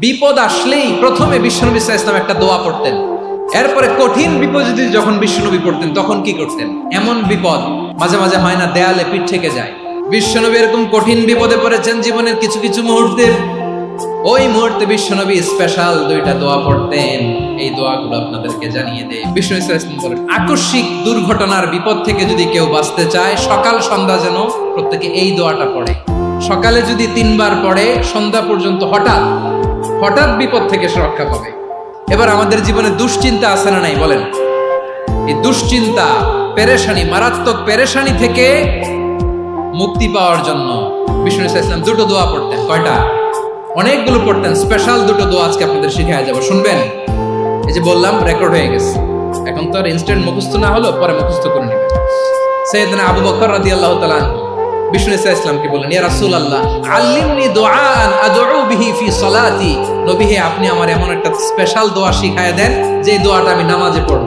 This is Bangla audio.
বিপদ আসলেই প্রথমে বিশ্বনবী সাল্লাল্লাহু আলাইহি ওয়াসাল্লাম একটা দোয়া পড়তেন। এরপরে কঠিন বিপদে যখন বিশ্বনবী পড়তেন তখন কি করতেন? এমন বিপদ মাঝে মাঝে হয় না, দেয়ালে পিঠ থেকে যায়। বিশ্বনবী এরকম কঠিন বিপদে পড়েছেন জীবনের কিছু কিছু মুহূর্তে। ওই মুহূর্তে বিশ্বনবী স্পেশাল দুইটা দোয়া পড়তেন। এই দোয়াগুলো আপনাদেরকে জানিয়ে দেয়। বিশ্বনবী সাল্লাল্লাহু আলাইহি ওয়াসাল্লাম বলেন, আকস্মিক দুর্ঘটনার বিপদ থেকে যদি কেউ বাঁচতে চায়, সকাল সন্ধ্যা যেন প্রত্যেকে এই দোয়াটা পড়ে। সকালে যদি 3 বার পড়ে, সন্ধ্যা পর্যন্ত হঠাৎ বিপদ থেকে সে রক্ষা পাবে। এবার আমাদের জীবনে দুশ্চিন্তা আছে না নাই বলেন? এই দুশ্চিন্তা, পেরেশানি, মারাত্মক পেরেশানি থেকে মুক্তি পাওয়ার জন্য বিষ্ণু ইসলাম দুটো দোয়া পড়তেন। কয়টা? অনেকগুলো পড়তেন। স্পেশাল দুটো দোয়া আজকে আপনাদের শিখায়া যাব, শুনবেন? এই যে বললাম রেকর্ড হয়ে গেছে, এখন তো আর ইনস্ট্যান্ট মুখস্থ না হলো, পরে মুখস্থ করে নেবেন। সাইয়েদনা আবু বকর রাদিয়াল্লাহু তাআলা বিষ্ণু ইসলামকে বললেন, ইয়া রাসূলুল্লাহ আল্লিমনি দুআআন আদউ বিহি ফি সালাতি। নবী হে, আপনি আমার এমন একটা স্পেশাল দোয়া শিখায়া দেন যে দোয়াটা আমি নামাজে পড়ব।